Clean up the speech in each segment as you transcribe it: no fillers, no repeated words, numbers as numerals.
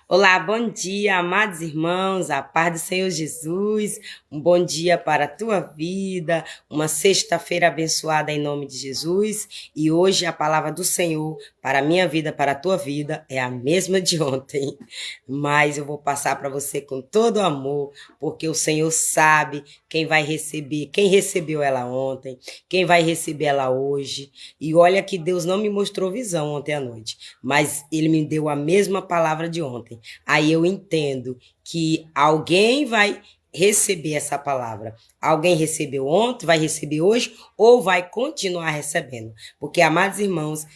Olá, bom dia, amados irmãos, a paz do Senhor Jesus, um bom dia para a tua vida, uma sexta-feira abençoada em nome de Jesus, e hoje a palavra do Senhor para a minha vida, para a tua vida, é a mesma de ontem, mas eu vou passar para você com todo amor, porque o Senhor sabe quem vai receber, quem recebeu ela ontem, quem vai receber ela hoje, e olha que Deus não me mostrou visão ontem à noite, mas Ele me deu a mesma palavra de ontem. Aí eu entendo que alguém vai receber essa palavra. Alguém recebeu ontem, vai receber hoje ou vai continuar recebendo. Porque, amados irmãos,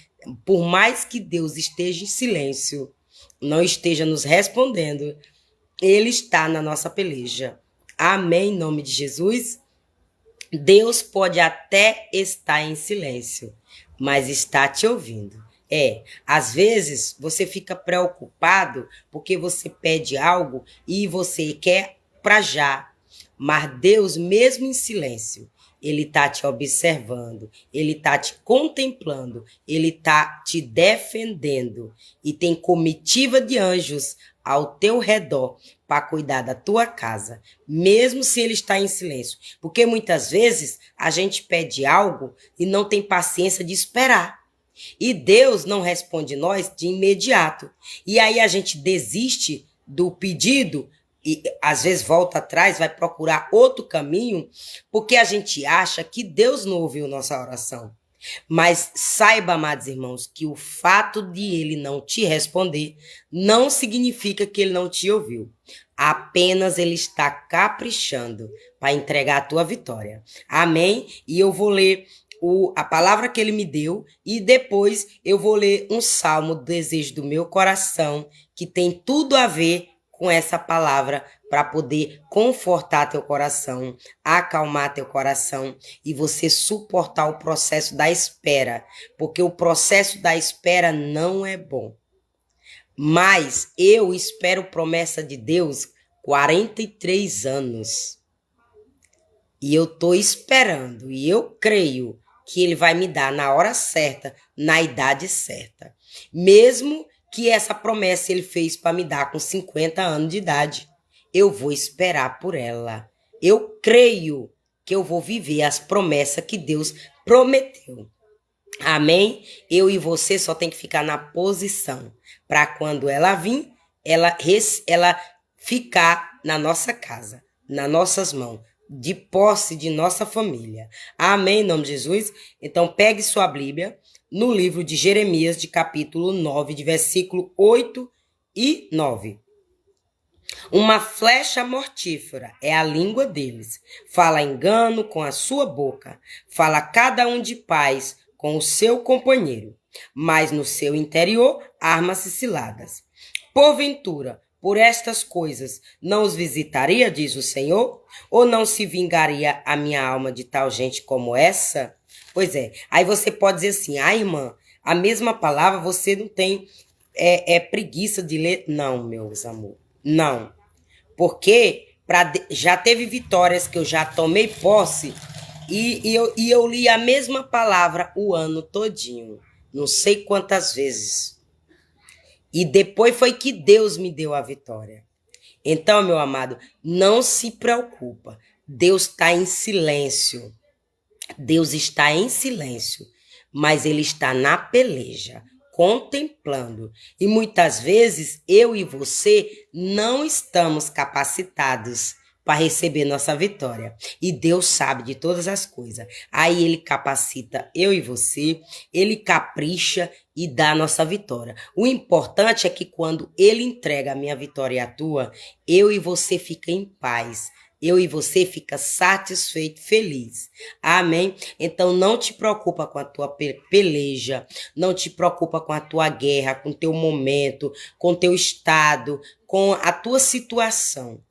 por mais que Deus esteja em silêncio, não esteja nos respondendo, Ele está na nossa peleja. Amém, em nome de Jesus. Deus pode até estar em silêncio, mas está te ouvindo. Às vezes você fica preocupado porque você pede algo e você quer para já. Mas Deus, mesmo em silêncio, Ele está te observando, Ele está te contemplando, Ele está te defendendo. E tem comitiva de anjos ao teu redor para cuidar da tua casa, mesmo se ele está em silêncio. Porque muitas vezes a gente pede algo e não tem paciência de esperar. E Deus não responde nós de imediato. E aí a gente desiste do pedido e às vezes volta atrás, vai procurar outro caminho, porque a gente acha que Deus não ouviu nossa oração. Mas saiba, amados irmãos, que o fato de ele não te responder não significa que ele não te ouviu. Apenas ele está caprichando para entregar a tua vitória. Amém? E eu vou ler a palavra que ele me deu e depois eu vou ler um salmo do desejo do meu coração que tem tudo a ver com essa palavra para poder confortar teu coração, acalmar teu coração e você suportar o processo da espera, porque o processo da espera não é bom. Mas eu espero promessa de Deus 43 anos. E eu tô esperando e eu creio que ele vai me dar na hora certa, na idade certa. Mesmo que essa promessa ele fez para me dar com 50 anos de idade. Eu vou esperar por ela. Eu creio que eu vou viver as promessas que Deus prometeu. Amém? Eu e você só tem que ficar na posição para quando ela vir, ela ficar na nossa casa, nas nossas mãos, de posse de nossa família. Amém, em nome de Jesus? Então pegue sua Bíblia no livro de Jeremias, de capítulo 9, de versículo 8 e 9. Uma flecha mortífera é a língua deles. Fala engano com a sua boca. Fala cada um de paz com o seu companheiro. Mas no seu interior, armas ciladas. Porventura, por estas coisas, não os visitaria, diz o Senhor? Ou não se vingaria a minha alma de tal gente como essa? Pois é. Aí você pode dizer assim, irmã, a mesma palavra você não tem preguiça de ler? Não, meus amor. Não, porque já teve vitórias que eu já tomei posse e eu li a mesma palavra o ano todinho, não sei quantas vezes. E depois foi que Deus me deu a vitória. Então, meu amado, não se preocupa. Deus está em silêncio. Deus está em silêncio, mas ele está na peleja, contemplando. E muitas vezes eu e você não estamos capacitados para receber nossa vitória. E Deus sabe de todas as coisas. Aí ele capacita eu e você, ele capricha e dá a nossa vitória. O importante é que quando ele entrega a minha vitória e a tua, eu e você fica em paz. Eu e você fica satisfeito, feliz. Amém? Então não te preocupa com a tua peleja, não te preocupa com a tua guerra, com o teu momento, com o teu estado, com a tua situação.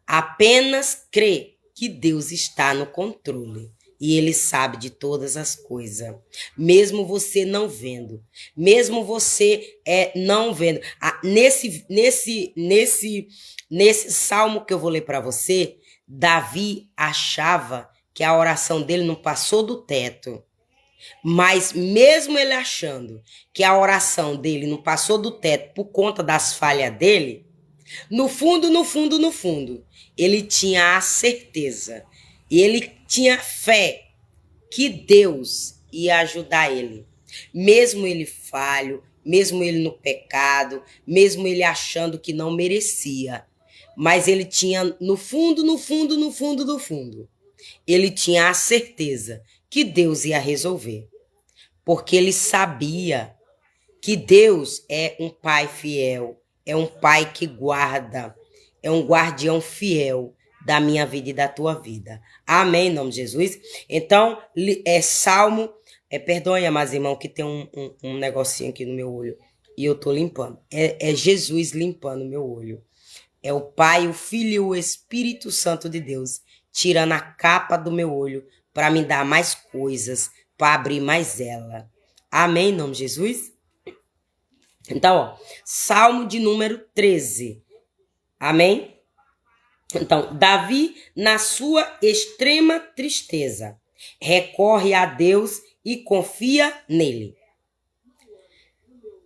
Apenas crê que Deus está no controle. E ele sabe de todas as coisas. Mesmo você não vendo. Mesmo você não vendo. Nesse salmo que eu vou ler para você, Davi achava que a oração dele não passou do teto. Mas mesmo ele achando que a oração dele não passou do teto por conta das falhas dele, No fundo, no fundo, no fundo, ele tinha a certeza e ele tinha fé que Deus ia ajudar ele. Mesmo ele falho, mesmo ele no pecado, mesmo ele achando que não merecia. Mas ele tinha no fundo, no fundo, no fundo, no fundo, ele tinha a certeza que Deus ia resolver. Porque ele sabia que Deus é um pai fiel, é um pai que guarda, é um guardião fiel da minha vida e da tua vida. Amém, em nome de Jesus. Então, Salmo, perdoe, amados irmãos, que tem um negocinho aqui no meu olho e eu tô limpando. É Jesus limpando o meu olho. É o Pai, o Filho e o Espírito Santo de Deus tirando a capa do meu olho para me dar mais coisas, para abrir mais ela. Amém, em nome de Jesus? Então, ó, Salmo de número 13. Amém? Então, Davi, na sua extrema tristeza, recorre a Deus e confia nele.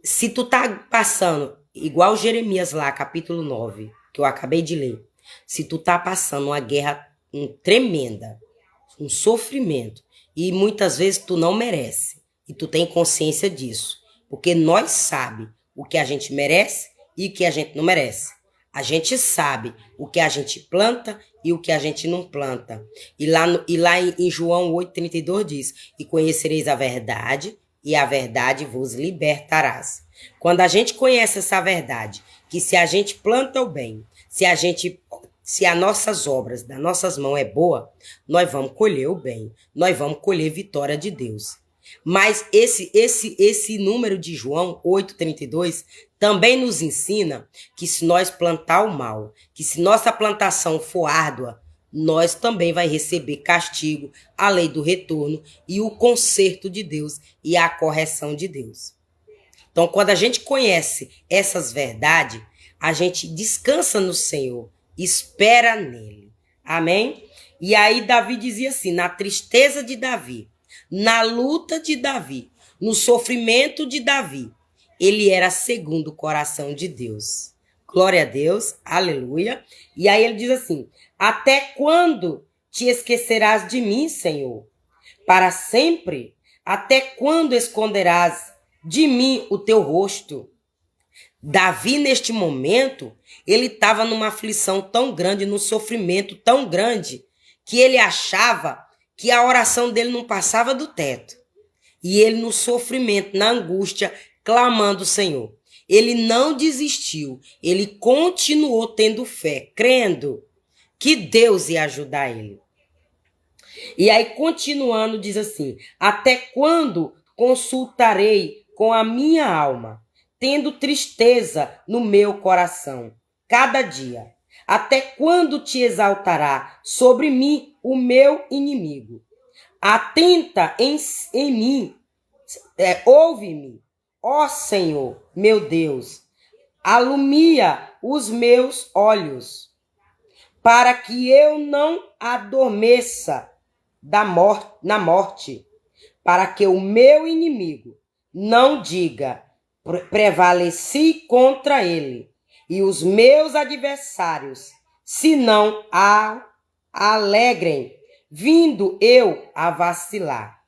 Se tu tá passando, igual Jeremias lá, capítulo 9, que eu acabei de ler, se tu tá passando uma guerra tremenda, um sofrimento, e muitas vezes tu não merece, e tu tem consciência disso, porque nós sabe o que a gente merece e o que a gente não merece. A gente sabe o que a gente planta e o que a gente não planta. E lá em João 8,32 diz, e conhecereis a verdade, e a verdade vos libertarás. Quando a gente conhece essa verdade, que se a gente planta o bem, se as nossas obras das nossas mãos é boa, nós vamos colher o bem, nós vamos colher vitória de Deus. Mas esse número de João 8,32 também nos ensina que se nós plantar o mal, que se nossa plantação for árdua, nós também vai receber castigo, a lei do retorno e o conserto de Deus e a correção de Deus. Então, quando a gente conhece essas verdades, a gente descansa no Senhor, espera nele. Amém? E aí Davi dizia assim, na tristeza de Davi, na luta de Davi, no sofrimento de Davi, ele era segundo o coração de Deus. Glória a Deus, aleluia. E aí ele diz assim, até quando te esquecerás de mim, Senhor? Para sempre? Até quando esconderás de mim o teu rosto? Davi, neste momento, ele estava numa aflição tão grande, num sofrimento tão grande, que ele achava que a oração dele não passava do teto. E ele no sofrimento, na angústia, clamando o Senhor. Ele não desistiu, ele continuou tendo fé, crendo que Deus ia ajudar ele. E aí, continuando, diz assim, até quando consultarei com a minha alma, tendo tristeza no meu coração, cada dia? Até quando te exaltará sobre mim o meu inimigo? Atenta em mim, ouve-me, ó Senhor, meu Deus, alumia os meus olhos, para que eu não adormeça na morte, para que o meu inimigo não diga, prevaleci contra ele, e os meus adversários se não alegrem, vindo eu a vacilar.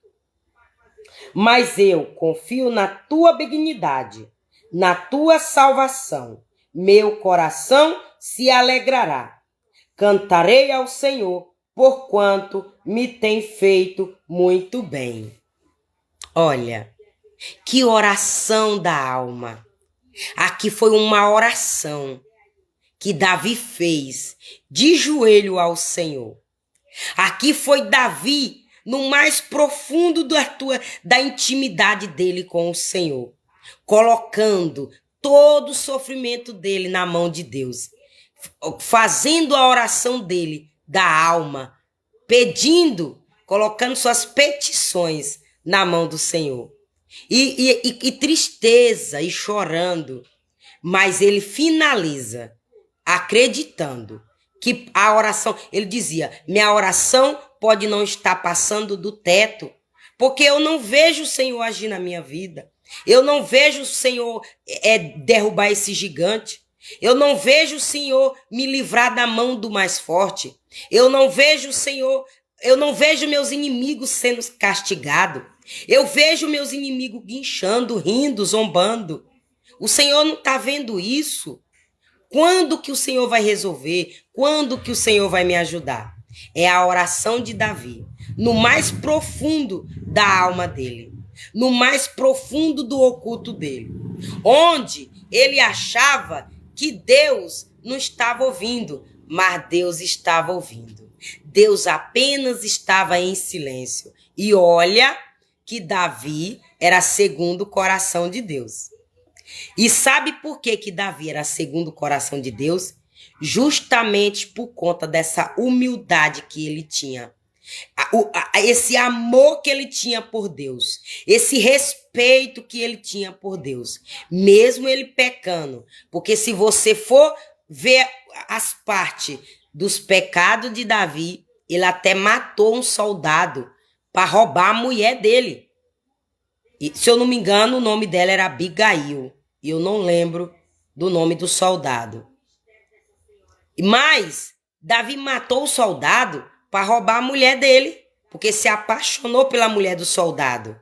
Mas eu confio na tua benignidade, na tua salvação. Meu coração se alegrará. Cantarei ao Senhor, porquanto me tem feito muito bem. Olha, que oração da alma. Aqui foi uma oração que Davi fez de joelho ao Senhor. Aqui foi Davi no mais profundo da intimidade dele com o Senhor, colocando todo o sofrimento dele na mão de Deus, fazendo a oração dele da alma, pedindo, colocando suas petições na mão do Senhor. E tristeza e chorando, mas ele finaliza acreditando que a oração, ele dizia, minha oração pode não estar passando do teto, porque eu não vejo o Senhor agir na minha vida, eu não vejo o Senhor derrubar esse gigante, Eu não vejo o Senhor me livrar da mão do mais forte. Eu não vejo o Senhor, eu não vejo meus inimigos sendo castigados. Eu vejo meus inimigos guinchando, rindo, zombando. O Senhor não está vendo isso? Quando que o Senhor vai resolver? Quando que o Senhor vai me ajudar? É a oração de Davi, no mais profundo da alma dele, no mais profundo do oculto dele, onde ele achava que Deus não estava ouvindo, mas Deus estava ouvindo. Deus apenas estava em silêncio. E olha que Davi era segundo o coração de Deus. E sabe por que Davi era segundo o coração de Deus? Justamente por conta dessa humildade que ele tinha. Esse amor que ele tinha por Deus. Esse respeito que ele tinha por Deus. Mesmo ele pecando. Porque se você for ver as partes dos pecados de Davi, ele até matou um soldado para roubar a mulher dele. E, se eu não me engano, o nome dela era Abigail. E eu não lembro do nome do soldado. Mas Davi matou o soldado para roubar a mulher dele, porque se apaixonou pela mulher do soldado.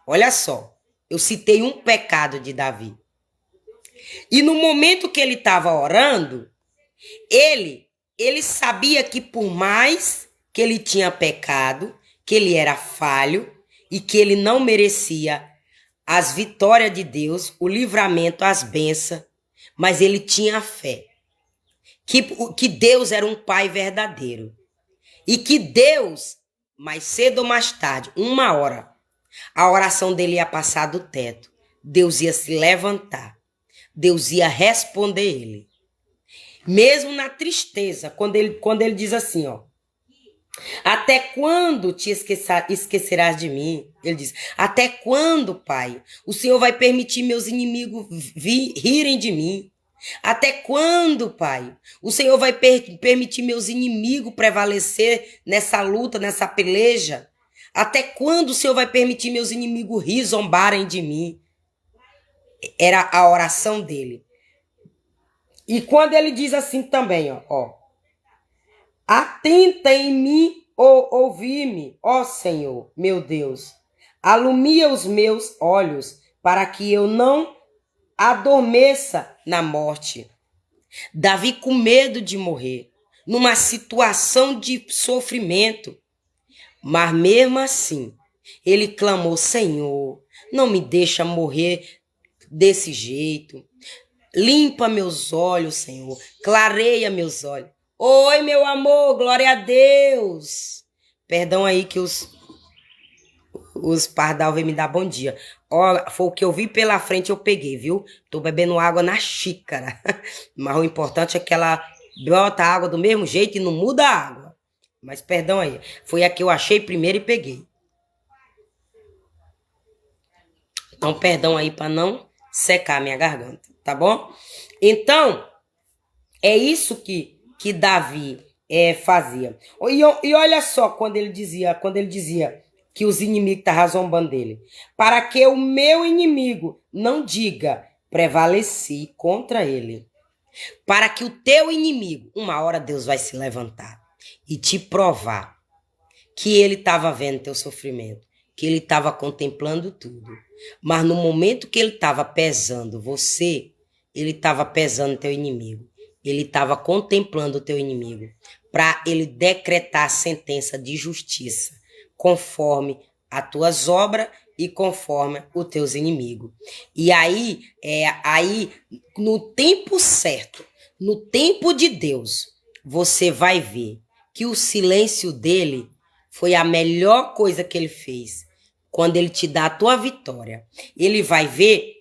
Olha só, eu citei um pecado de Davi. E no momento que ele estava orando, ele sabia que por mais que ele tinha pecado, que ele era falho e que ele não merecia as vitórias de Deus, o livramento, as bênçãos, mas ele tinha fé. Que Deus era um pai verdadeiro. E que Deus, mais cedo ou mais tarde, 1 hora, a oração dele ia passar do teto. Deus ia se levantar. Deus ia responder ele. Mesmo na tristeza, quando ele diz assim, ó. Até quando te esquecerás de mim? Ele diz, até quando, Pai? O Senhor vai permitir meus inimigos rirem de mim? Até quando, Pai? O Senhor vai permitir meus inimigos prevalecer nessa luta, nessa peleja? Até quando o Senhor vai permitir meus inimigos rir, zombarem de mim? Era a oração dele. E quando ele diz assim também, ó. Atenta em mim ou ouvi-me, ó Senhor, meu Deus. Alumia os meus olhos para que eu não adormeça na morte. Davi com medo de morrer, numa situação de sofrimento. Mas mesmo assim, ele clamou, Senhor, não me deixa morrer desse jeito. Limpa meus olhos, Senhor. Clareia meus olhos. Oi, meu amor, glória a Deus. Perdão aí que os pardal vêm me dar bom dia. Ó, foi o que eu vi pela frente, eu peguei, viu? Tô bebendo água na xícara. Mas o importante é que ela bota a água do mesmo jeito e não muda a água. Mas perdão aí. Foi a que eu achei primeiro e peguei. Então, perdão aí para não secar minha garganta, tá bom? Então, é isso que Davi fazia. E olha só quando ele dizia que os inimigos estavam zombando dele. Para que o meu inimigo não diga, prevaleci contra ele. Para que o teu inimigo, 1 hora Deus vai se levantar e te provar que ele estava vendo teu sofrimento, que ele estava contemplando tudo. Mas no momento que ele estava pesando você, ele estava pesando teu inimigo. Ele estava contemplando o teu inimigo para ele decretar a sentença de justiça conforme as tuas obras e conforme os teus inimigos. E aí no tempo certo, no tempo de Deus, você vai ver que o silêncio dele foi a melhor coisa que ele fez. Quando ele te dá a tua vitória, ele vai ver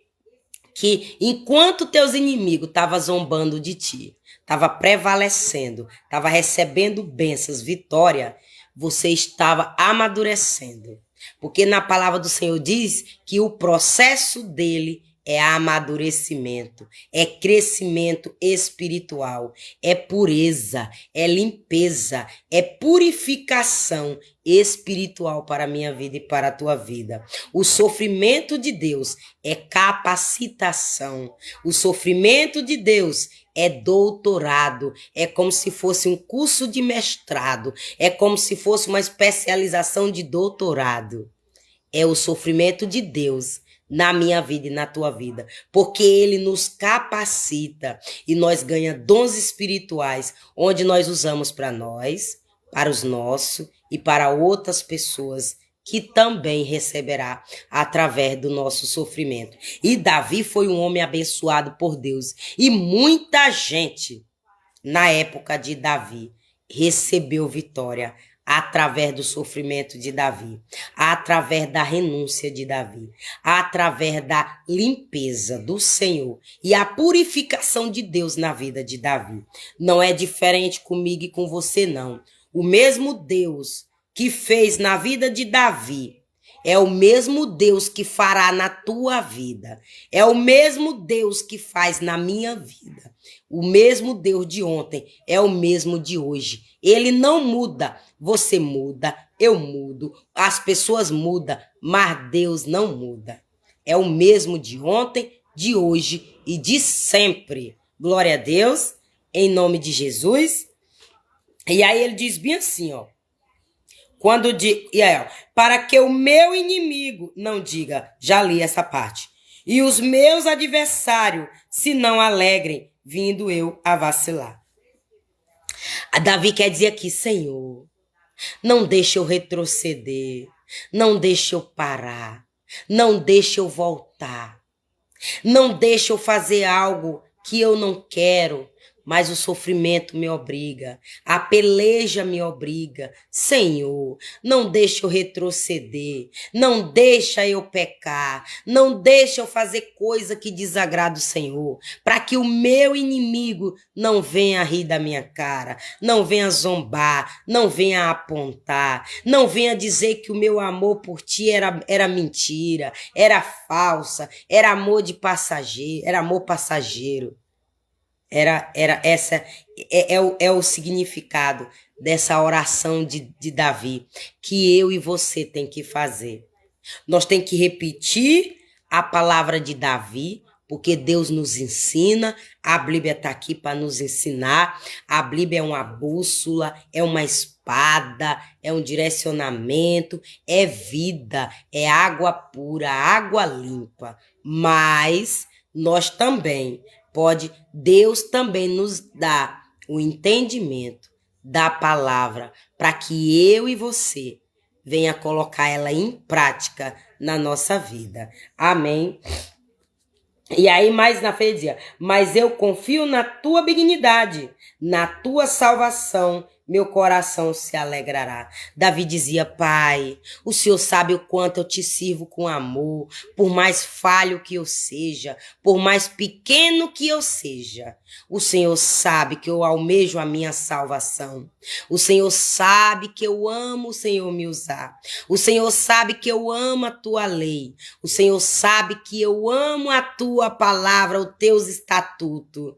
que enquanto teus inimigos estavam zombando de ti, estava prevalecendo, estava recebendo bênçãos, vitória, você estava amadurecendo. Porque na palavra do Senhor diz que o processo dele é amadurecimento, é crescimento espiritual, é pureza, é limpeza, é purificação espiritual para a minha vida e para a tua vida. O sofrimento de Deus é capacitação. O sofrimento de Deus é doutorado, é como se fosse um curso de mestrado, é como se fosse uma especialização de doutorado. É o sofrimento de Deus na minha vida e na tua vida, porque ele nos capacita e nós ganhamos dons espirituais, onde nós usamos para nós, para os nossos e para outras pessoas que também receberá através do nosso sofrimento. E Davi foi um homem abençoado por Deus, e muita gente na época de Davi recebeu vitória através do sofrimento de Davi, através da renúncia de Davi, através da limpeza do Senhor e a purificação de Deus na vida de Davi. Não é diferente comigo e com você, não. O mesmo Deus que fez na vida de Davi é o mesmo Deus que fará na tua vida. É o mesmo Deus que faz na minha vida. O mesmo Deus de ontem é o mesmo de hoje. Ele não muda. Você muda, eu mudo, as pessoas mudam, mas Deus não muda. É o mesmo de ontem, de hoje e de sempre. Glória a Deus, em nome de Jesus. E aí ele diz bem assim, ó. Para que o meu inimigo não diga, já li essa parte, e os meus adversários se não alegrem, vindo eu a vacilar. A Davi quer dizer aqui, Senhor, não deixe eu retroceder, não deixe eu parar, não deixe eu voltar, não deixe eu fazer algo que eu não quero, mas o sofrimento me obriga, a peleja me obriga. Senhor, não deixa eu retroceder, não deixa eu pecar, não deixa eu fazer coisa que desagrada o Senhor, para que o meu inimigo não venha rir da minha cara, não venha zombar, não venha apontar, não venha dizer que o meu amor por ti era mentira, era falsa, era amor de passageiro, era amor passageiro. É o significado dessa oração de Davi, que eu e você tem que fazer. Nós tem que repetir a palavra de Davi, porque Deus nos ensina, a Bíblia está aqui para nos ensinar, a Bíblia é uma bússola, é uma espada, é um direcionamento, é vida, é água pura, água limpa, mas nós também Deus também nos dá o entendimento da palavra para que eu e você venha colocar ela em prática na nossa vida. Amém? E aí mais na frente dizia, mas eu confio na tua benignidade, na tua salvação, meu coração se alegrará. Davi dizia, Pai, o Senhor sabe o quanto eu te sirvo com amor, por mais falho que eu seja, por mais pequeno que eu seja. O Senhor sabe que eu almejo a minha salvação. O Senhor sabe que eu amo o Senhor me usar. O Senhor sabe que eu amo a tua lei. O Senhor sabe que eu amo a tua palavra, os teus estatutos.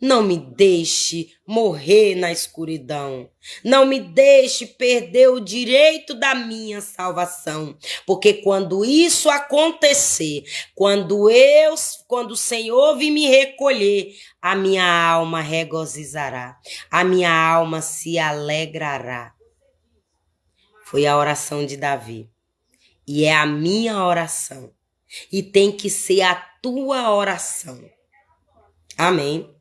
Não me deixe morrer na escuridão. Não me deixe perder o direito da minha salvação. Porque quando isso acontecer, quando o Senhor vir me recolher, a minha alma regozijará. A minha alma se alegrará. Foi a oração de Davi. E é a minha oração. E tem que ser a tua oração. Amém?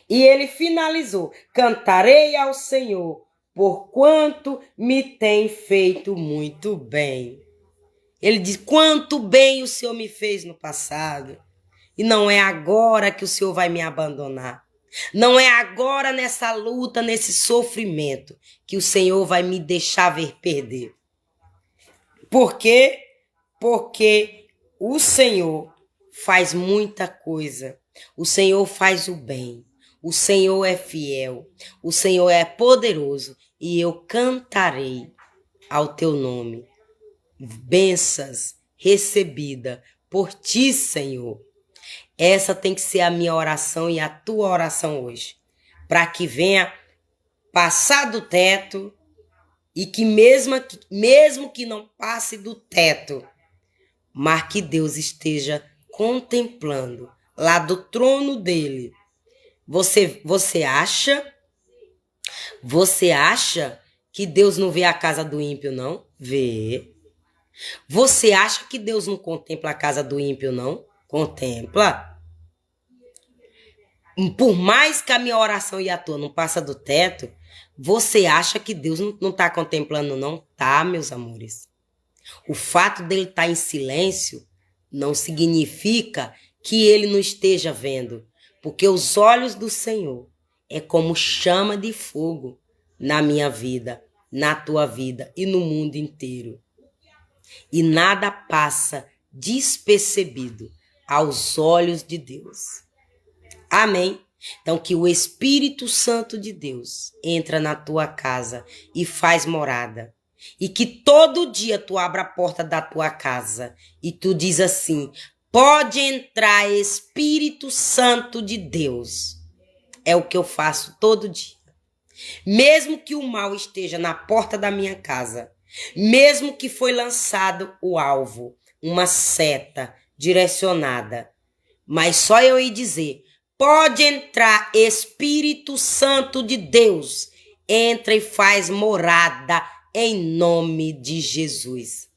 E ele finalizou, cantarei ao Senhor, porquanto me tem feito muito bem. Ele diz, quanto bem o Senhor me fez no passado. E não é agora que o Senhor vai me abandonar. Não é agora nessa luta, nesse sofrimento, que o Senhor vai me deixar ver perder. Por quê? Porque o Senhor faz muita coisa. O Senhor faz o bem. O Senhor é fiel, o Senhor é poderoso e eu cantarei ao teu nome. Bênçãos recebida por ti, Senhor. Essa tem que ser a minha oração e a tua oração hoje. Para que venha passar do teto e que mesmo que não passe do teto, mas que Deus esteja contemplando lá do trono dele. Você acha que Deus não vê a casa do ímpio, não? Vê. Você acha que Deus não contempla a casa do ímpio, não? Contempla. Por mais que a minha oração e a tua não passa do teto, você acha que Deus não está contemplando, não? Tá, meus amores. O fato dele estar em silêncio não significa que ele não esteja vendo, porque os olhos do Senhor é como chama de fogo na minha vida, na tua vida e no mundo inteiro. E nada passa despercebido aos olhos de Deus. Amém? Então, que o Espírito Santo de Deus entra na tua casa e faz morada. E que todo dia tu abra a porta da tua casa e tu diz assim: pode entrar, Espírito Santo de Deus. É o que eu faço todo dia. Mesmo que o mal esteja na porta da minha casa, mesmo que foi lançado o alvo, uma seta direcionada, mas só eu ir dizer: pode entrar, Espírito Santo de Deus. Entra e faz morada em nome de Jesus.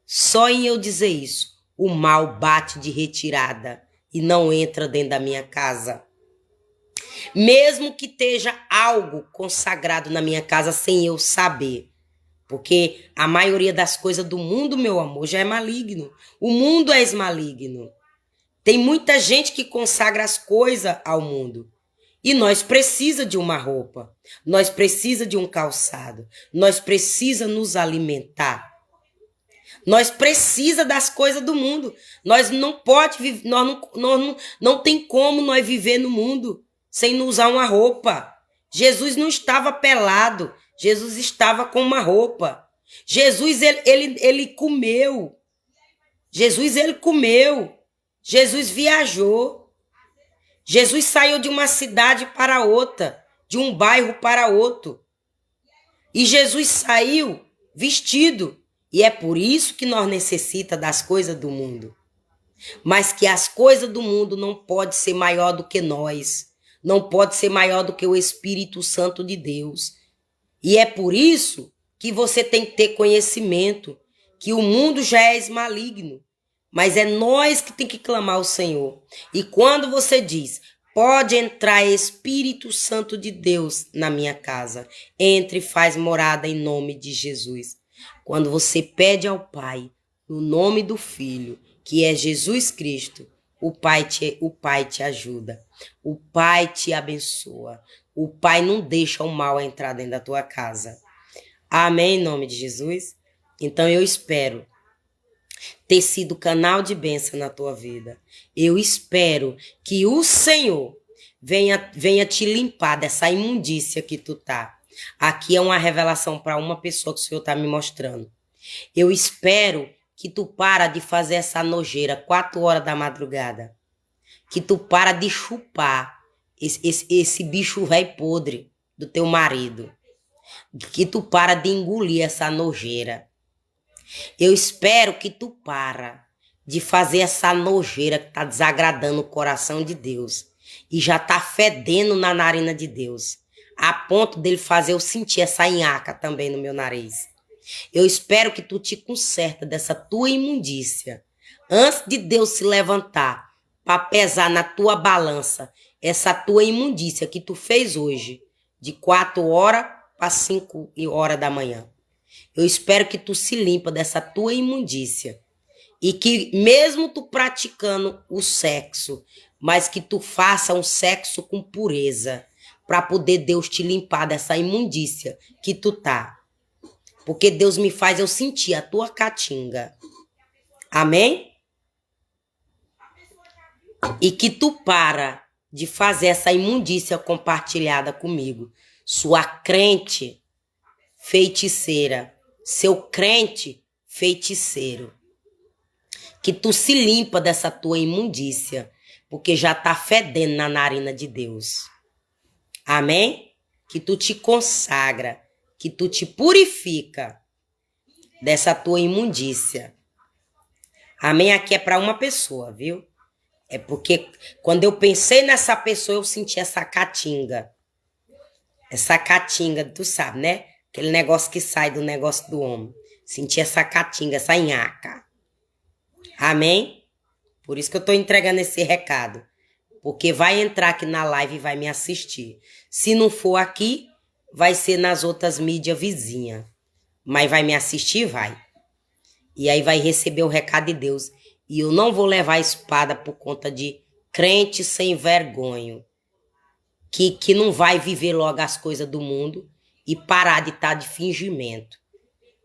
Só em eu dizer isso, o mal bate de retirada e não entra dentro da minha casa. Mesmo que esteja algo consagrado na minha casa sem eu saber. Porque a maioria das coisas do mundo, meu amor, já é maligno. O mundo é maligno. Tem muita gente que consagra as coisas ao mundo. E nós precisa de uma roupa. Nós precisa de um calçado. Nós precisa nos alimentar. Nós precisa das coisas do mundo. Nós não pode, não tem como nós viver no mundo sem não usar uma roupa. Jesus não estava pelado. Jesus estava com uma roupa. Jesus, ele comeu. Jesus, ele comeu. Jesus viajou. Jesus saiu de uma cidade para outra, de um bairro para outro. E Jesus saiu vestido. E é por isso que nós necessitamos das coisas do mundo. Mas que as coisas do mundo não podem ser maior do que nós. Não pode ser maior do que o Espírito Santo de Deus. E é por isso que você tem que ter conhecimento que o mundo já é maligno. Mas é nós que tem que clamar ao Senhor. E quando você diz: pode entrar, Espírito Santo de Deus, na minha casa, entre e faz morada em nome de Jesus. Quando você pede ao Pai, no nome do Filho, que é Jesus Cristo, o Pai te ajuda. O Pai te abençoa. O Pai não deixa o mal entrar dentro da tua casa. Amém, em nome de Jesus? Então eu espero ter sido canal de bênção na tua vida. Eu espero que o Senhor venha te limpar dessa imundícia que tu tá. Aqui é uma revelação para uma pessoa que o Senhor tá me mostrando. Eu espero que tu para de fazer essa nojeira 4 horas da madrugada. Que tu para de chupar esse bicho velho podre do teu marido. Que tu para de engolir essa nojeira. Eu espero que tu para de fazer essa nojeira que tá desagradando o coração de Deus e já tá fedendo na narina de Deus, a ponto dele fazer eu sentir essa nhaca também no meu nariz. Eu espero que tu te conserta dessa tua imundícia antes de Deus se levantar para pesar na tua balança essa tua imundícia que tu fez hoje, de 4 horas para 5 horas da manhã. Eu espero que tu se limpa dessa tua imundícia. E que mesmo tu praticando o sexo, mas que tu faça um sexo com pureza. Para poder Deus te limpar dessa imundícia que tu tá. Porque Deus me faz eu sentir a tua caatinga. Amém? E que tu para de fazer essa imundícia compartilhada comigo. Sua crente feiticeira. Seu crente feiticeiro. que tu se limpa dessa tua imundícia, porque já tá fedendo na narina de Deus. Amém? Que tu te consagra, que tu te purifica dessa tua imundícia. Amém? Aqui é para uma pessoa, viu? É porque quando eu pensei nessa pessoa, eu senti essa catinga. Essa catinga, tu sabe, né? Aquele negócio que sai do negócio do homem. Senti essa catinga, essa nhaca. Amém? Por isso que eu tô entregando esse recado. Porque vai entrar aqui na live e vai me assistir. Se não for aqui, vai ser nas outras mídias vizinhas. Mas vai me assistir? Vai. E aí vai receber o recado de Deus. E eu não vou levar a espada por conta de crente sem vergonha. Que não vai viver logo as coisas do mundo e parar de estar de fingimento.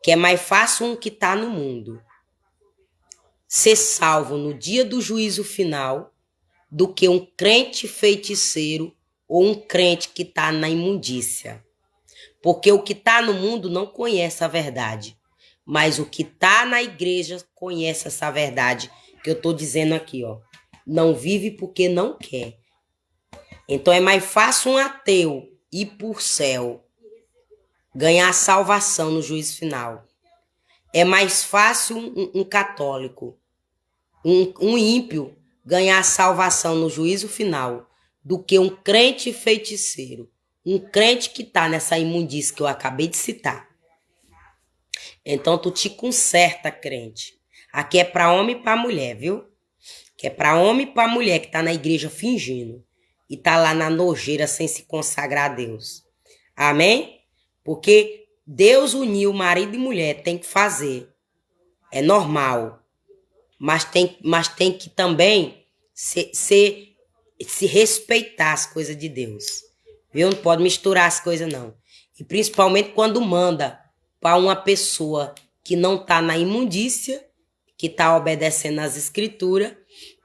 Que é mais fácil um que está no mundo ser salvo no dia do juízo final do que um crente feiticeiro ou um crente que está na imundícia. Porque o que está no mundo não conhece a verdade. Mas o que está na igreja conhece essa verdade que eu estou dizendo aqui, ó. Não vive porque não quer. Então é mais fácil um ateu ir por céu, ganhar salvação no juízo final. É mais fácil um católico, um ímpio, ganhar salvação no juízo final do que um crente feiticeiro, um crente que está nessa imundície que eu acabei de citar. Então tu te conserta, crente. Aqui é para homem e para mulher, viu? Que é para homem e para mulher que está na igreja fingindo e está lá na nojeira sem se consagrar a Deus. Amém? Porque Deus uniu marido e mulher, tem que fazer. É normal. Mas tem que também se respeitar as coisas de Deus. Viu? Não pode misturar as coisas, não. E principalmente quando manda para uma pessoa que não está na imundícia, que está obedecendo às escrituras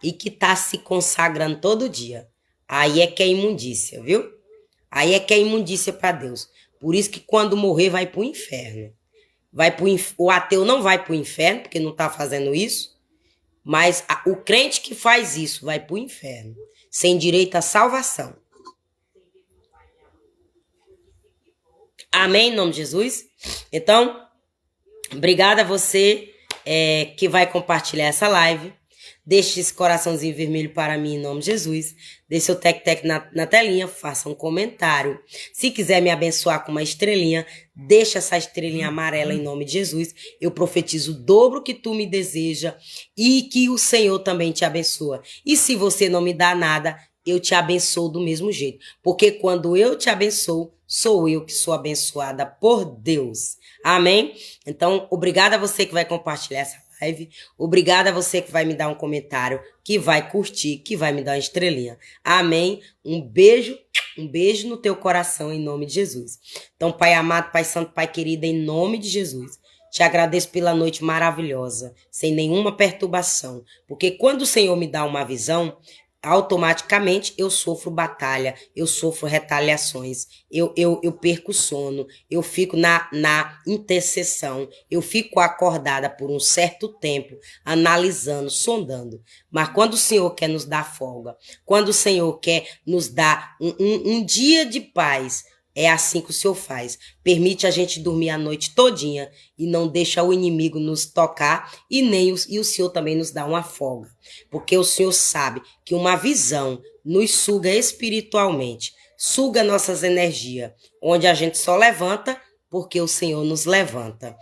e que está se consagrando todo dia. Aí é que é imundícia, viu? Aí é que é imundícia para Deus. Por isso que quando morrer vai para o inferno. O ateu não vai para o inferno, porque não está fazendo isso. Mas o crente que faz isso vai para o inferno, sem direito à salvação. Amém, em nome de Jesus? Então, obrigada a você que vai compartilhar essa live. Deixe esse coraçãozinho vermelho para mim, em nome de Jesus. Deixe seu tec-tec na telinha, faça um comentário. Se quiser me abençoar com uma estrelinha, deixa essa estrelinha amarela em nome de Jesus. Eu profetizo o dobro que tu me deseja e que o Senhor também te abençoa. E se você não me dá nada, eu te abençoo do mesmo jeito. Porque quando eu te abençoo, sou eu que sou abençoada por Deus. Amém? Então, obrigada a você que vai compartilhar essa live. Obrigada a você que vai me dar um comentário, que vai curtir, que vai me dar uma estrelinha. Amém? Um beijo no teu coração, em nome de Jesus. Então, Pai amado, Pai santo, Pai querido, em nome de Jesus, te agradeço pela noite maravilhosa, sem nenhuma perturbação. Porque quando o Senhor me dá uma visão, automaticamente eu sofro batalha, eu sofro retaliações, eu perco o sono, eu fico na intercessão, eu fico acordada por um certo tempo, analisando, sondando. Mas quando o Senhor quer nos dar folga, quando o Senhor quer nos dar um dia de paz, é assim que o Senhor faz. Permite a gente dormir a noite todinha e não deixa o inimigo nos tocar e o Senhor também nos dá uma folga. Porque o Senhor sabe que uma visão nos suga espiritualmente, suga nossas energias, onde a gente só levanta porque o Senhor nos levanta.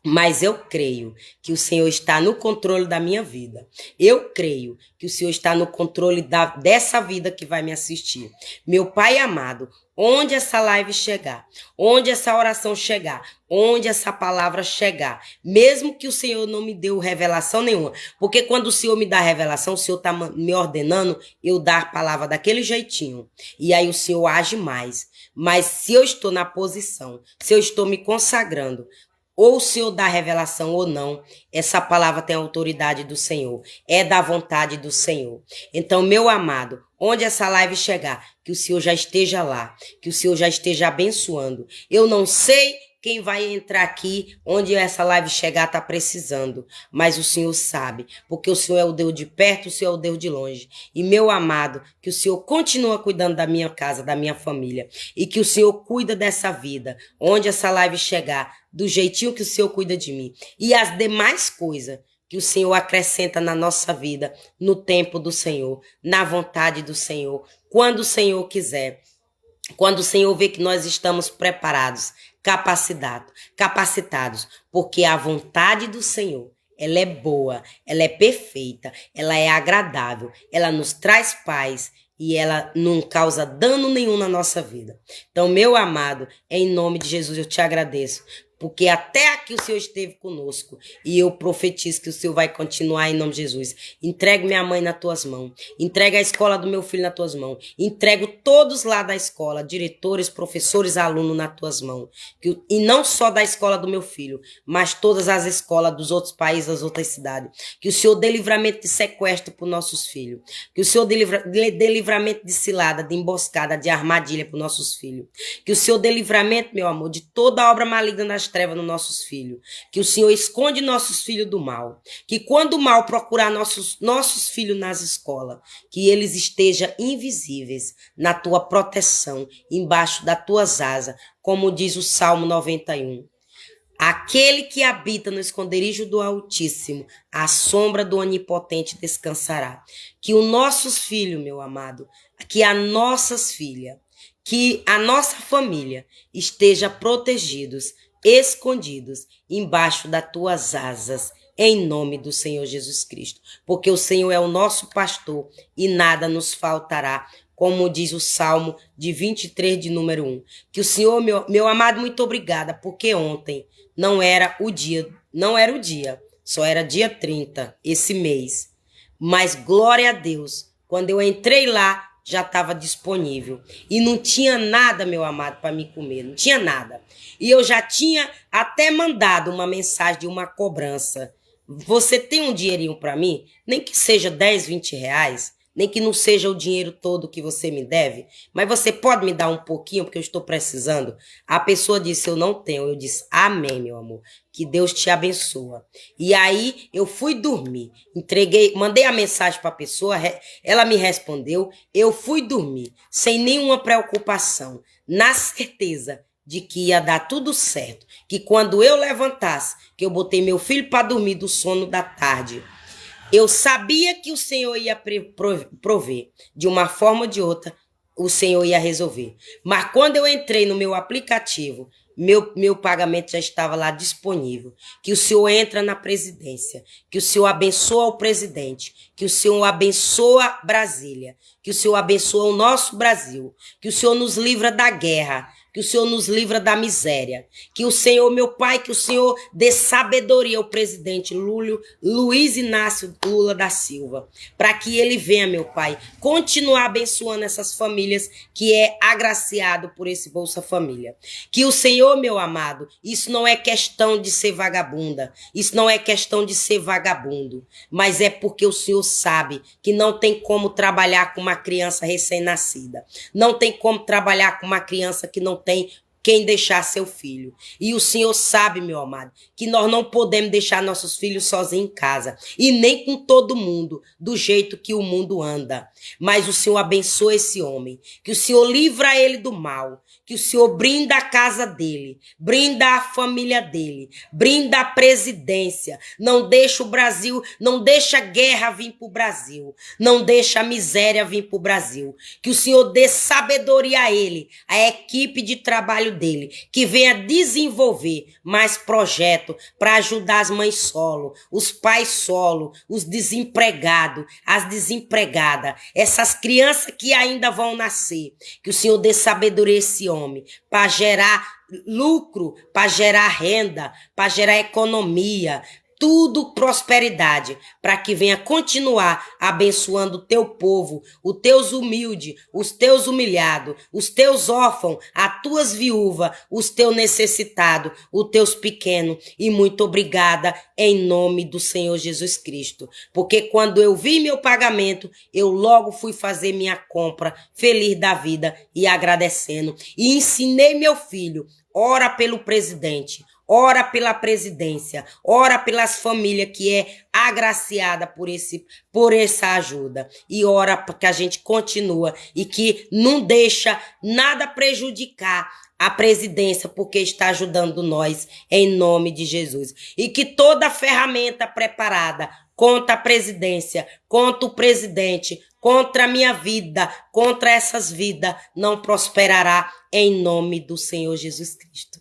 Mas eu creio que o Senhor está no controle da minha vida. Eu creio que o Senhor está no controle dessa vida que vai me assistir. Meu Pai amado, onde essa live chegar, onde essa oração chegar, onde essa palavra chegar, mesmo que o Senhor não me deu revelação nenhuma, porque quando o Senhor me dá revelação, o Senhor está me ordenando eu dar a palavra daquele jeitinho. E aí o Senhor age mais. Mas se eu estou na posição, se eu estou me consagrando, ou o Senhor dá revelação ou não, essa palavra tem a autoridade do Senhor. É da vontade do Senhor. Então, meu amado, onde essa live chegar, que o Senhor já esteja lá, que o Senhor já esteja abençoando. Eu não sei quem vai entrar aqui, onde essa live chegar, está precisando. Mas o Senhor sabe, porque o Senhor é o Deus de perto, o Senhor é o Deus de longe. E, meu amado, que o Senhor continua cuidando da minha casa, da minha família. E que o Senhor cuida dessa vida, onde essa live chegar, do jeitinho que o Senhor cuida de mim. E as demais coisas que o Senhor acrescenta na nossa vida, no tempo do Senhor, na vontade do Senhor, quando o Senhor quiser. Quando o Senhor vê que nós estamos preparados, capacitados, porque a vontade do Senhor, ela é boa, ela é perfeita, ela é agradável, ela nos traz paz e ela não causa dano nenhum na nossa vida. Então, meu amado, em nome de Jesus, eu te agradeço, porque até aqui o Senhor esteve conosco e eu profetizo que o Senhor vai continuar em nome de Jesus. Entrego minha mãe nas tuas mãos, entrego a escola do meu filho nas tuas mãos, entrego todos lá da escola, diretores, professores, alunos nas tuas mãos. E não só da escola do meu filho, mas todas as escolas dos outros países, das outras cidades. Que o Senhor dê livramento de sequestro para os nossos filhos. Que o Senhor dê livramento de cilada, de emboscada, de armadilha para os nossos filhos. Que o Senhor dê livramento, meu amor, de toda obra maligna nas trevas nos nossos filhos. Que o Senhor esconde nossos filhos do mal. Que quando o mal procurar nossos filhos nas escolas, que eles estejam invisíveis na tua proteção, embaixo das tuas asas, como diz o Salmo 91. Aquele que habita no esconderijo do Altíssimo, à sombra do Onipotente descansará. Que os nossos filhos, meu amado, que as nossas filhas, que a nossa família esteja protegidos, escondidos embaixo das tuas asas, em nome do Senhor Jesus Cristo. Porque o Senhor é o nosso pastor e nada nos faltará, como diz o Salmo de 23, de número 1. Que o Senhor, meu amado, muito obrigada, porque ontem não era o dia, só era dia 30, esse mês. Mas glória a Deus, quando eu entrei lá, já estava disponível. E não tinha nada, meu amado, para me comer. Não tinha nada. E eu já tinha até mandado uma mensagem de uma cobrança. Você tem um dinheirinho para mim? Nem que seja 10, 20 reais. Nem que não seja o dinheiro todo que você me deve. Mas você pode me dar um pouquinho, porque eu estou precisando? A pessoa disse, eu não tenho. Eu disse, amém, meu amor. Que Deus te abençoe. E aí eu fui dormir, mandei a mensagem para a pessoa, ela me respondeu, eu fui dormir, sem nenhuma preocupação, na certeza de que ia dar tudo certo, que quando eu levantasse, que eu botei meu filho para dormir do sono da tarde, eu sabia que o Senhor ia prover, de uma forma ou de outra, o Senhor ia resolver. Mas quando eu entrei no meu aplicativo, meu pagamento já estava lá disponível. Que o Senhor entra na presidência, que o Senhor abençoa o presidente, que o Senhor abençoa Brasília, que o Senhor abençoa o nosso Brasil, que o Senhor nos livra da guerra, que o Senhor nos livra da miséria, que o Senhor, meu Pai, que o Senhor dê sabedoria ao presidente Luiz Inácio Lula da Silva, para que ele venha, meu Pai, continuar abençoando essas famílias que é agraciado por esse Bolsa Família. Que o Senhor, meu amado, isso não é questão de ser vagabunda, isso não é questão de ser vagabundo, mas é porque o Senhor sabe que não tem como trabalhar com uma criança recém-nascida, não tem como trabalhar com uma criança que não tem quem deixar seu filho. E o Senhor sabe, meu amado, que nós não podemos deixar nossos filhos sozinhos em casa. E nem com todo mundo, do jeito que o mundo anda. Mas o Senhor abençoa esse homem. Que o Senhor livra ele do mal. Que o Senhor brinda a casa dele. Brinda a família dele. Brinda a presidência. Não deixa o Brasil, não deixa a guerra vir para o Brasil. Não deixa a miséria vir para o Brasil. Que o Senhor dê sabedoria a ele, a equipe de trabalho dele, que venha desenvolver mais projetos para ajudar as mães solo, os pais solo, os desempregados, as desempregadas, essas crianças que ainda vão nascer. Que o Senhor dê sabedoria a esse homem para gerar lucro, para gerar renda, para gerar economia, tudo prosperidade, para que venha continuar abençoando o teu povo, os teus humildes, os teus humilhados, os teus órfãos, as tuas viúvas, os teus necessitados, os teus pequenos. E muito obrigada em nome do Senhor Jesus Cristo. Porque quando eu vi meu pagamento, eu logo fui fazer minha compra, feliz da vida e agradecendo. E ensinei meu filho, ora pelo presidente, ora pela presidência, ora pelas famílias que é agraciada por essa ajuda. E ora para que a gente continua e que não deixa nada prejudicar a presidência, porque está ajudando nós em nome de Jesus. E que toda ferramenta preparada contra a presidência, contra o presidente, contra a minha vida, contra essas vidas, não prosperará em nome do Senhor Jesus Cristo.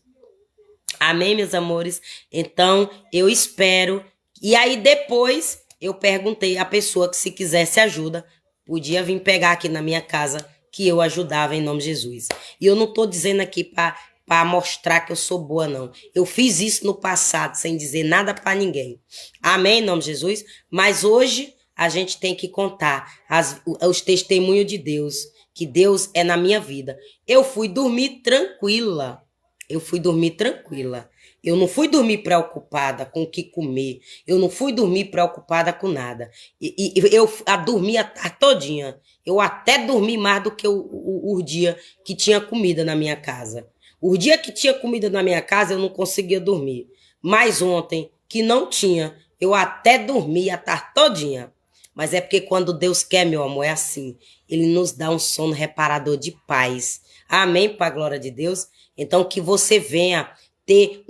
Amém, meus amores? Então, eu espero. E aí, depois, eu perguntei à pessoa que se quisesse ajuda, podia vir pegar aqui na minha casa, que eu ajudava em nome de Jesus. E eu não tô dizendo aqui para mostrar que eu sou boa, não. Eu fiz isso no passado, sem dizer nada para ninguém. Amém, em nome de Jesus? Mas hoje, a gente tem que contar os testemunhos de Deus, que Deus é na minha vida. Eu fui dormir tranquila. Eu fui dormir tranquila. Eu não fui dormir preocupada com o que comer. Eu não fui dormir preocupada com nada. Eu dormi a tarde todinha. Eu até dormi mais do que o dia que tinha comida na minha casa. O dia que tinha comida na minha casa, eu não conseguia dormir. Mas ontem, que não tinha, eu até dormi a tarde todinha. Mas é porque quando Deus quer, meu amor, é assim. Ele nos dá um sono reparador de paz. Amém, para a glória de Deus. Então, que você venha ter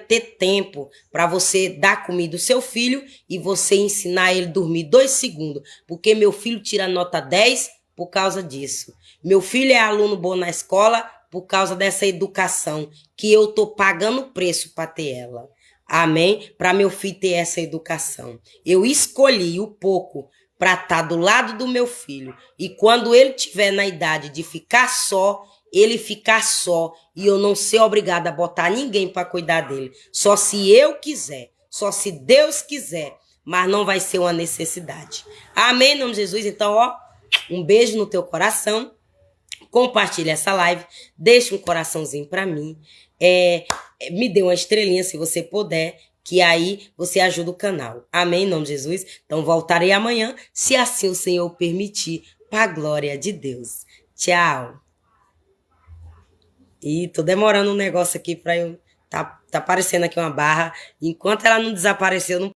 ter tempo para você dar comida ao seu filho e você ensinar ele a dormir 2 segundos. Porque meu filho tira nota 10 por causa disso. Meu filho é aluno bom na escola por causa dessa educação que eu tô pagando preço para ter ela. Amém? Para meu filho ter essa educação. Eu escolhi o pouco para estar do lado do meu filho. E quando ele tiver na idade de ficar só, ele ficar só e eu não ser obrigada a botar ninguém para cuidar dele. Só se eu quiser, só se Deus quiser, mas não vai ser uma necessidade. Amém, em nome de Jesus? Então, ó, um beijo no teu coração. Compartilha essa live, deixa um coraçãozinho para mim. Me dê uma estrelinha se você puder, que aí você ajuda o canal. Amém, em nome de Jesus? Então, voltarei amanhã, se assim o Senhor permitir, para a glória de Deus. Tchau. E tô demorando um negócio aqui para eu... Tá aparecendo aqui uma barra. Enquanto ela não desapareceu, eu não